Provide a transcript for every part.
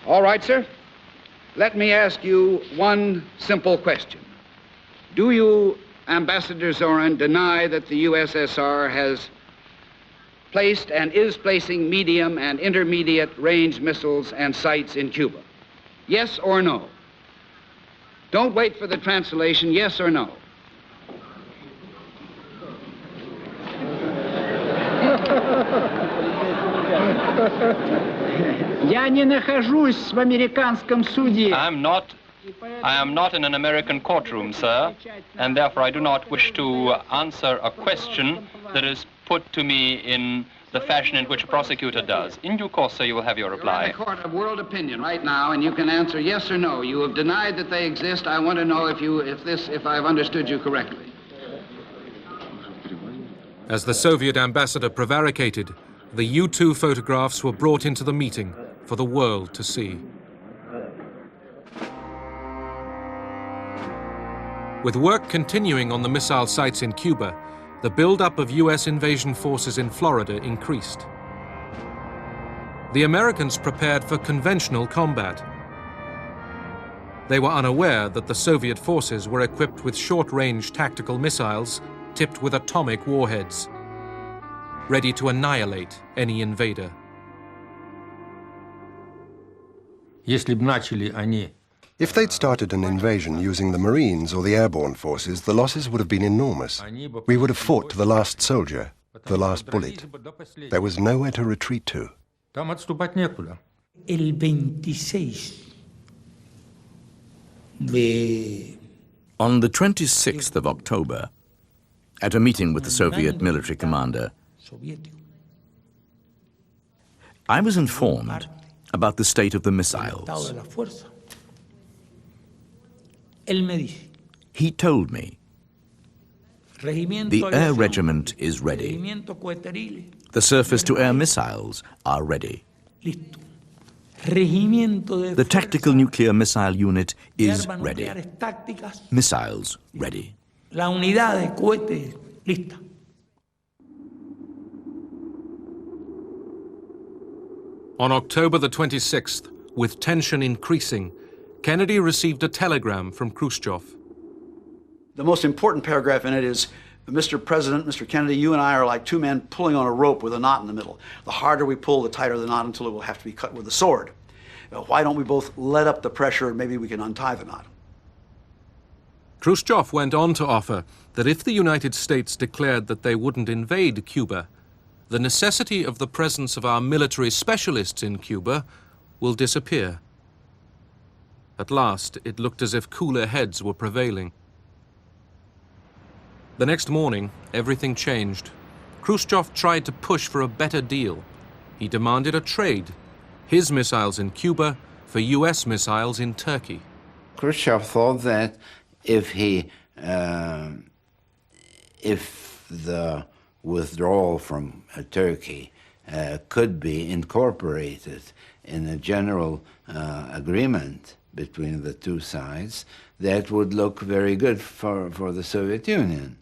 All right, sir. Let me ask you one simple question. Do you, Ambassador Zorin, deny that the USSR has placed and is placing medium and intermediate range missiles and sights in Cuba? Yes or no? Don't wait for the translation, yes or no? Я не нахожусь в американском суде. I am not in an American courtroom, sir, and therefore I do not wish to answer a question that is put to me in the fashion in which a prosecutor does. In due course, sir, you will have your reply. You're in a court of world opinion right now, and you can answer yes or no. You have denied that they exist. I want to know if I've understood you correctly. As the Soviet ambassador prevaricated, the U-2 photographs were brought into the meeting for the world to see. With work continuing on the missile sites in Cuba, the buildup of US invasion forces in Florida increased. The Americans prepared for conventional combat. They were unaware that the Soviet forces were equipped with short-range tactical missiles tipped with atomic warheads, ready to annihilate any invader. If they'd started an invasion using the Marines or the airborne forces, the losses would have been enormous. We would have fought to the last soldier, the last bullet. There was nowhere to retreat to. On the 26th of October, at a meeting with the Soviet military commander, I was informed about the state of the missiles. He told me, the air regiment is ready. The surface-to-air missiles are ready. The tactical nuclear missile unit is ready. Missiles ready. On October the 26th, with tension increasing, Kennedy received a telegram from Khrushchev. The most important paragraph in it is, Mr. President, Mr. Kennedy, you and I are like two men pulling on a rope with a knot in the middle. The harder we pull, the tighter the knot until it will have to be cut with a sword. Why don't we both let up the pressure and maybe we can untie the knot? Khrushchev went on to offer that if the United States declared that they wouldn't invade Cuba, the necessity of the presence of our military specialists in Cuba will disappear. At last, it looked as if cooler heads were prevailing. The next morning, everything changed. Khrushchev tried to push for a better deal. He demanded a trade, his missiles in Cuba for US missiles in Turkey. Khrushchev thought that if the withdrawal from Turkey could be incorporated in a general agreement between the two sides, that would look very good for the Soviet Union.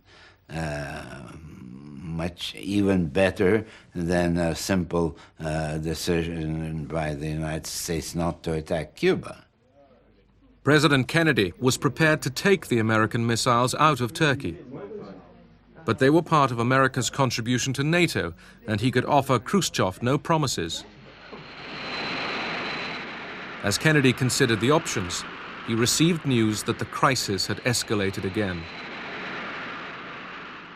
Much even better than a simple decision by the United States not to attack Cuba. President Kennedy was prepared to take the American missiles out of Turkey. But they were part of America's contribution to NATO, and he could offer Khrushchev no promises. As Kennedy considered the options, he received news that the crisis had escalated again.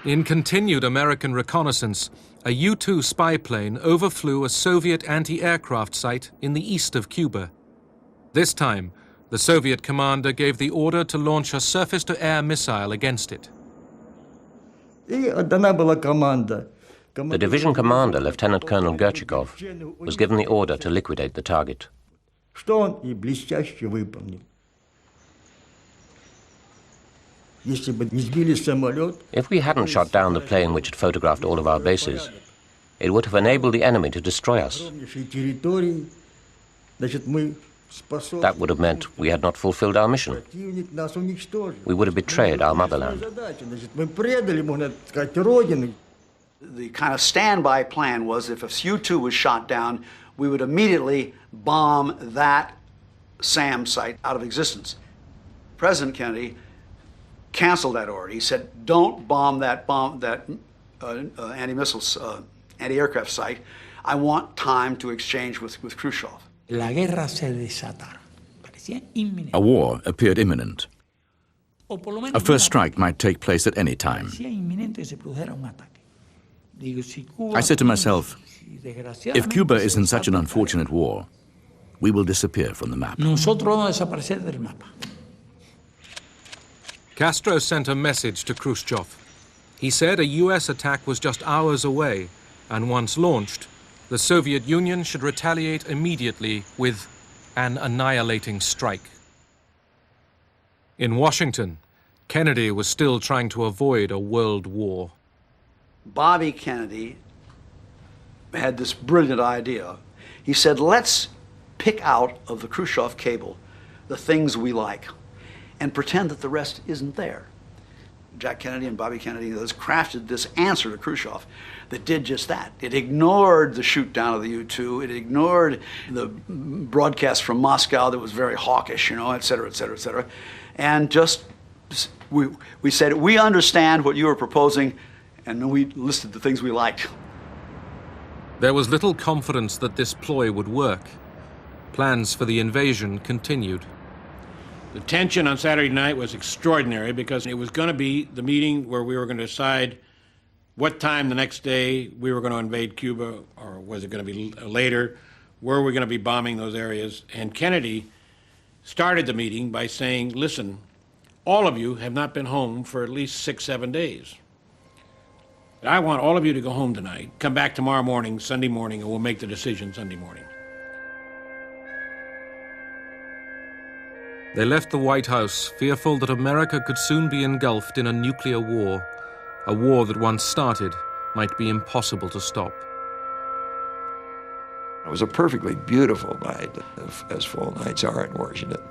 In continued American reconnaissance, a U-2 spy plane overflew a Soviet anti-aircraft site in the east of Cuba. This time, the Soviet commander gave the order to launch a surface-to-air missile against it. The division commander, Lieutenant Colonel Gerchikov, was given the order to liquidate the target. If we hadn't shot down the plane which had photographed all of our bases, it would have enabled the enemy to destroy us. That would have meant we had not fulfilled our mission. We would have betrayed our motherland. The kind of standby plan was if a U-2 was shot down, we would immediately bomb that SAM site out of existence. President Kennedy canceled that order. He said, don't bomb that anti-aircraft site. I want time to exchange with Khrushchev. A war appeared imminent. A first strike might take place at any time. I said to myself, if Cuba is in such an unfortunate war, we will disappear from the map. Castro sent a message to Khrushchev. He said a US attack was just hours away, and once launched, the Soviet Union should retaliate immediately with an annihilating strike. In Washington, Kennedy was still trying to avoid a world war. Bobby Kennedy had this brilliant idea. He said, let's pick out of the Khrushchev cable the things we like and pretend that the rest isn't there. Jack Kennedy and Bobby Kennedy crafted this answer to Khrushchev that did just that. It ignored the shoot down of the U-2. It ignored the broadcast from Moscow that was very hawkish, et cetera, et cetera, et cetera. And just, we said, we understand what you are proposing, and then we listed the things we liked. There was little confidence that this ploy would work. Plans for the invasion continued. The tension on Saturday night was extraordinary because it was going to be the meeting where we were going to decide what time the next day we were going to invade Cuba, or was it going to be later, where were we going to be bombing those areas. And Kennedy started the meeting by saying, listen, all of you have not been home for at least 6-7 days. I want all of you to go home tonight, come back tomorrow morning, Sunday morning, and we'll make the decision Sunday morning. They left the White House fearful that America could soon be engulfed in a nuclear war, a war that once started might be impossible to stop. It was a perfectly beautiful night, as fall nights are in Washington.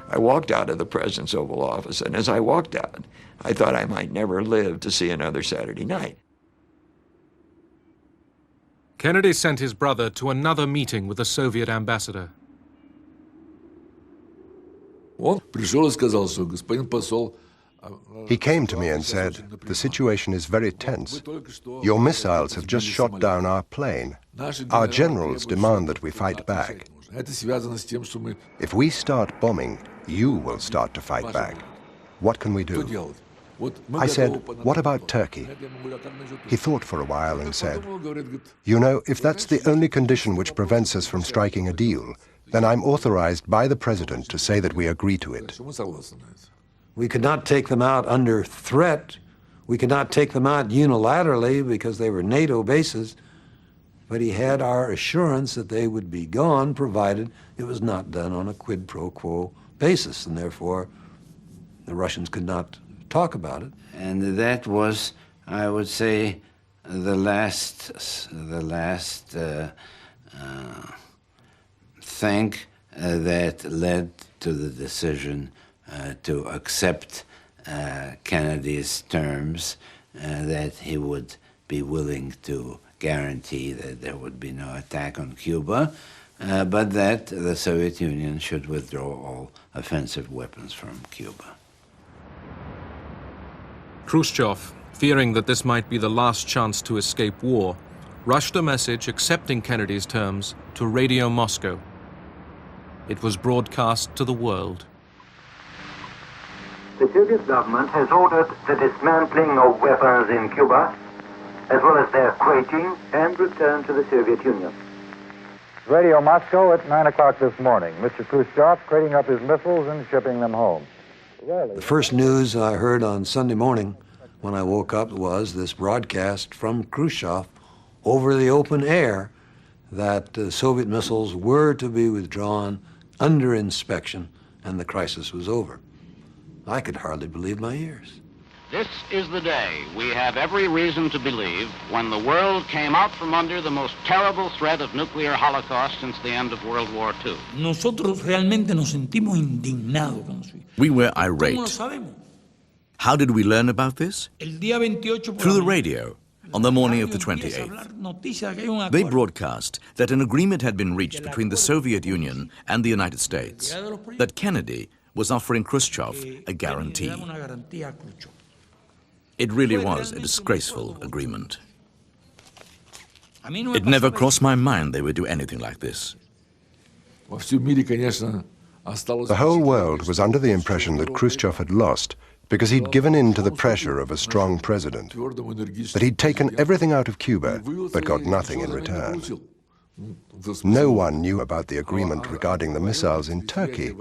I walked out of the President's Oval Office, and as I walked out, I thought I might never live to see another Saturday night. Kennedy sent his brother to another meeting with the Soviet ambassador. He came to me and said, the situation is very tense. Your missiles have just shot down our plane. Our generals demand that we fight back. If we start bombing, you will start to fight back. What can we do? I said, what about Turkey? He thought for a while and said, you know, if that's the only condition which prevents us from striking a deal, then I'm authorized by the President to say that we agree to it. We could not take them out under threat. We could not take them out unilaterally because they were NATO bases. But he had our assurance that they would be gone, provided it was not done on a quid pro quo basis, and therefore the Russians could not talk about it. And that was, I would say, the last thing that led to the decision to accept Kennedy's terms, that he would be willing to guarantee that there would be no attack on Cuba, but that the Soviet Union should withdraw all offensive weapons from Cuba. Khrushchev, fearing that this might be the last chance to escape war, rushed a message accepting Kennedy's terms to Radio Moscow. It was broadcast to the world. The Soviet government has ordered the dismantling of weapons in Cuba, as well as their crating and return to the Soviet Union. Radio Moscow at 9 o'clock this morning. Mr. Khrushchev crating up his missiles and shipping them home. The first news I heard on Sunday morning when I woke up was this broadcast from Khrushchev over the open air that Soviet missiles were to be withdrawn under inspection and the crisis was over. I could hardly believe my ears. This is the day we have every reason to believe when the world came out from under the most terrible threat of nuclear holocaust since the end of World War II. Nosotros realmente nos sentimos indignados. We were irate. How did we learn about this? Through the radio. on the morning of the 28th. They broadcast that an agreement had been reached between the Soviet Union and the United States, that Kennedy was offering Khrushchev a guarantee. It really was a disgraceful agreement. It never crossed my mind they would do anything like this. The whole world was under the impression that Khrushchev had lost because he'd given in to the pressure of a strong president, that he'd taken everything out of Cuba but got nothing in return. No one knew about the agreement regarding the missiles in Turkey.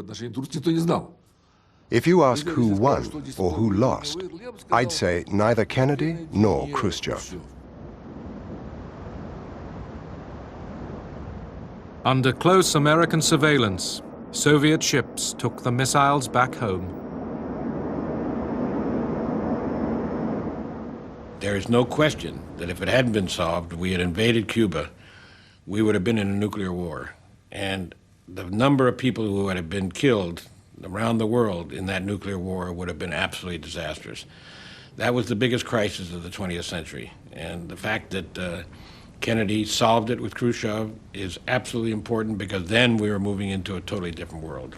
If you ask who won or who lost, I'd say neither Kennedy nor Khrushchev. Under close American surveillance, Soviet ships took the missiles back home. There is no question that if it hadn't been solved, we had invaded Cuba, we would have been in a nuclear war. And the number of people who would have been killed around the world in that nuclear war would have been absolutely disastrous. That was the biggest crisis of the 20th century. And the fact that Kennedy solved it with Khrushchev is absolutely important, because then we were moving into a totally different world.